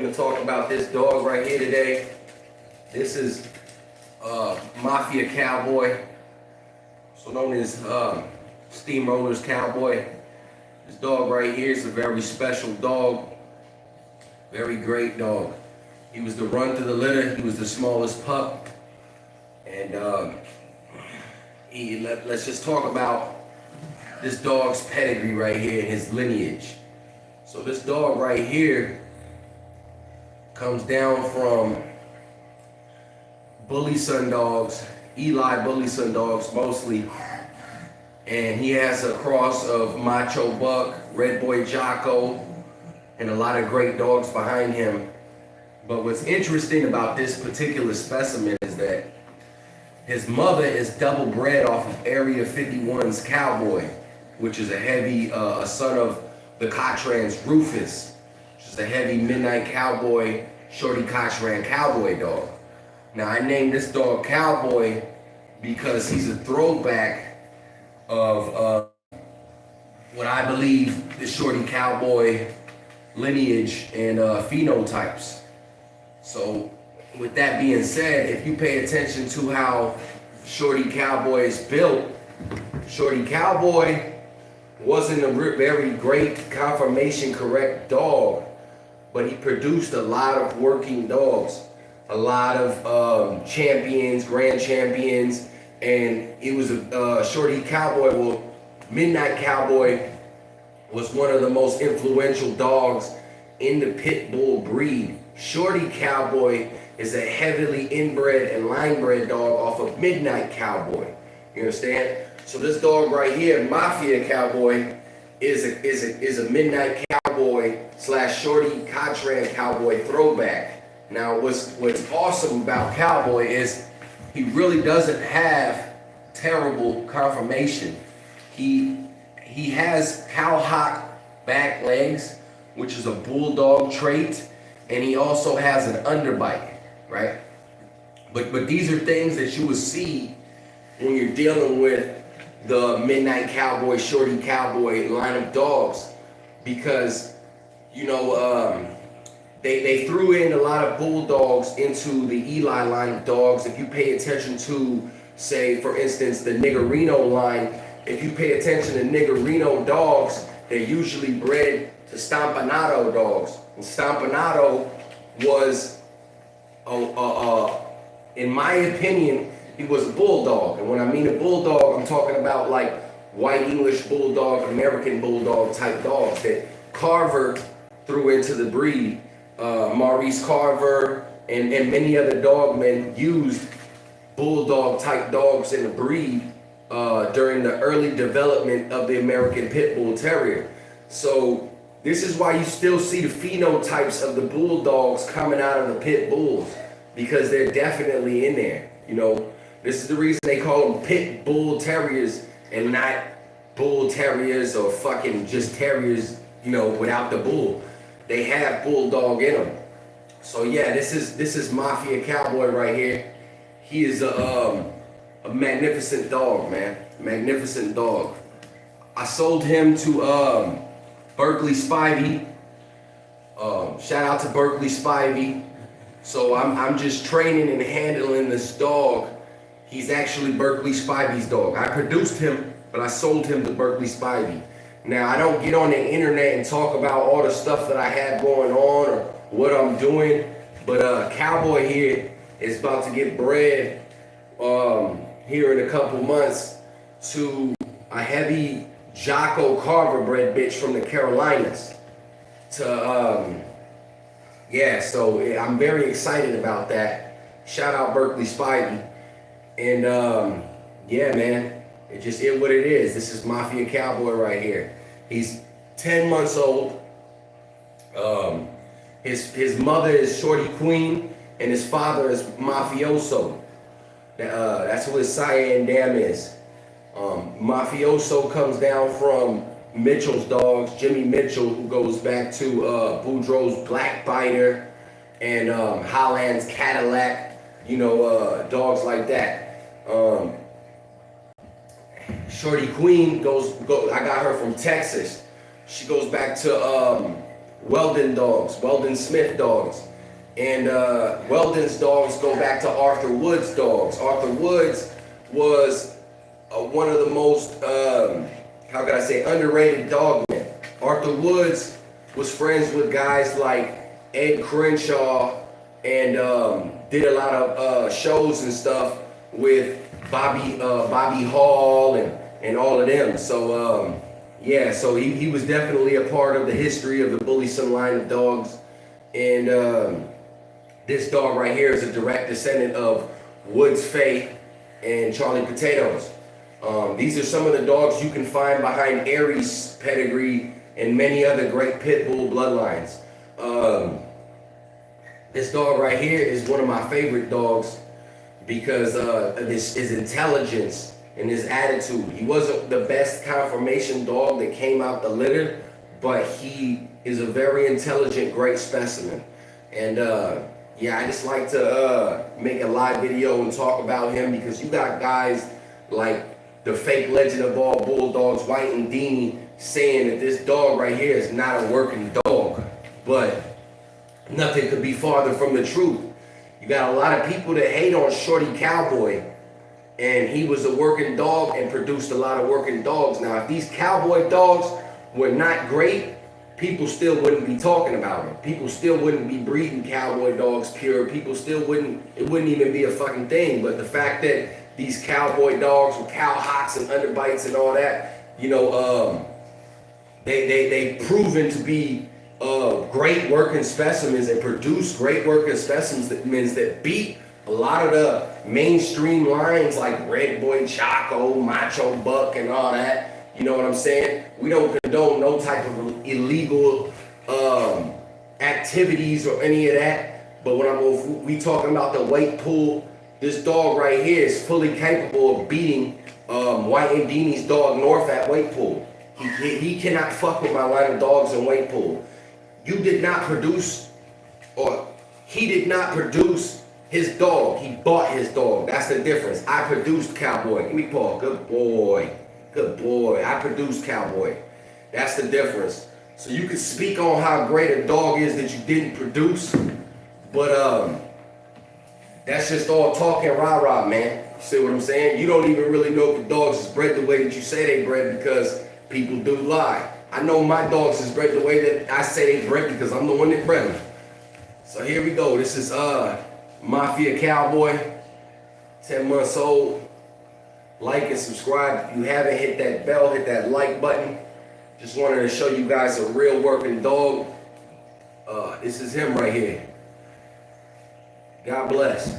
going to talk about this dog right here today. This is Mafia Cowboy, so known as Steamrollers Cowboy. This dog right here is a very special dog, very great dog. He was the run to the litter. He was the smallest pup, and let's just talk about this dog's pedigree right here, his lineage. So this dog right here comes down from bully son dogs, Eli bully son dogs mostly, and he has a cross of Macho Buck, Red Boy Jocko, and a lot of great dogs behind him. But what's interesting about this particular specimen is that his mother is double bred off of Area 51's Cowboy, which is a son of the Cotran's Rufus, which is a heavy midnight cowboy, shorty Cotran cowboy dog. Now I named this dog Cowboy because he's a throwback of what I believe the shorty cowboy lineage and phenotypes. So with that being said, if you pay attention to how shorty cowboy is built, shorty cowboy wasn't a very great conformation correct dog, but he produced a lot of working dogs, a lot of champions, grand champions, and it was a shorty cowboy. Well, Midnight Cowboy was one of the most influential dogs in the pit bull breed. Shorty Cowboy is a heavily inbred and line bred dog off of Midnight Cowboy. You understand? So this dog right here, Mafia Cowboy, is a Midnight Cowboy / shorty Cotran Cowboy throwback. Now what's awesome about Cowboy is he really doesn't have terrible conformation. He has cowhock back legs, which is a bulldog trait, and he also has an underbite, right? But these are things that you will see when you're dealing with the Midnight Cowboy, Shorty Cowboy line of dogs, because they threw in a lot of bulldogs into the Eli line of dogs. If you pay attention to, say, for instance, the Niggerino line, if you pay attention to Niggerino dogs, they're usually bred to Stompanato dogs. And Stompanato was, in my opinion, he was a bulldog. And when I mean a bulldog, I'm talking about like white English bulldog, American bulldog type dogs that Carver threw into the breed. Maurice Carver and many other dogmen used bulldog type dogs in the breed during the early development of the American Pit Bull Terrier. So this is why you still see the phenotypes of the bulldogs coming out of the pit bulls, because they're definitely in there. This is the reason they call them pit bull terriers and not bull terriers or fucking just terriers, without the bull. They have bulldog in them. So yeah, this is Mafia Cowboy right here. He is a magnificent dog, man. Magnificent dog. I sold him to Berkeley Spivey. Shout out to Berkeley Spivey. So I'm just training and handling this dog. He's actually Berkeley Spivey's dog. I produced him, but I sold him to Berkeley Spivey. Now, I don't get on the internet and talk about all the stuff that I have going on or what I'm doing, but Cowboy here is about to get bred here in a couple months to a heavy Jocko Carver bred bitch from the Carolinas. So I'm very excited about that. Shout out Berkeley Spivey. And yeah, man, it just is what it is. This is Mafia Cowboy right here. He's 10 months old. His mother is Shorty Queen, and his father is Mafioso. That's who his Cyan Dam is. Mafioso comes down from Mitchell's dogs, Jimmy Mitchell, who goes back to Boudreaux's Black Biter and Holland's Cadillac, dogs like that. Shorty Queen I got her from Texas. She goes back to Weldon dogs, Weldon Smith dogs. And Weldon's dogs go back to Arthur Wood's dogs. Arthur Woods was one of the most, how can I say, underrated dogmen. Arthur Woods was friends with guys like Ed Crenshaw and did a lot of shows and stuff with Bobby Hall and all of them. So yeah, so he was definitely a part of the history of the Bully Son line of dogs. And this dog right here is a direct descendant of Woods Faith and Charlie Potatoes. These are some of the dogs you can find behind Aries pedigree and many other great pit bull bloodlines. This dog right here is one of my favorite dogs because of his intelligence and his attitude. He wasn't the best conformation dog that came out the litter, but he is a very intelligent, great specimen. And yeah, I just like to make a live video and talk about him because you got guys like the fake legend of all bulldogs, White and Deanie, saying that this dog right here is not a working dog. But nothing could be farther from the truth. You got a lot of people that hate on Shorty Cowboy, and he was a working dog and produced a lot of working dogs. Now, if these cowboy dogs were not great, people still wouldn't be talking about them. People still wouldn't be breeding cowboy dogs pure. People still wouldn't, it wouldn't even be a fucking thing. But the fact that these cowboy dogs with cow hocks and underbites and all that, you know, they've proven to be great working specimens and produce great working specimens that beat a lot of the mainstream lines like Red Boy Chaco, Macho Buck, and all that. You know what I'm saying? We don't condone no type of illegal activities or any of that. But when we talking about the weight pool, this dog right here is fully capable of beating White and Deanie's dog North at weight pool. He cannot fuck with my line of dogs in weight pool. You did not produce, or he did not produce his dog. He bought his dog. That's the difference. I produced Cowboy. Give me Paul. Good boy. Good boy. I produced Cowboy. That's the difference. So you can speak on how great a dog is that you didn't produce, but that's just all talk and rah-rah, man. You see what I'm saying? You don't even really know if the dogs is bred the way that you say they bred because people do lie. I know my dogs is bred the way that I say they bred because I'm the one that bred them. So here we go. This is Mafia Cowboy, 10 months old. Like and subscribe. If you haven't, hit that bell, hit that like button. Just wanted to show you guys a real working dog. This is him right here. God bless.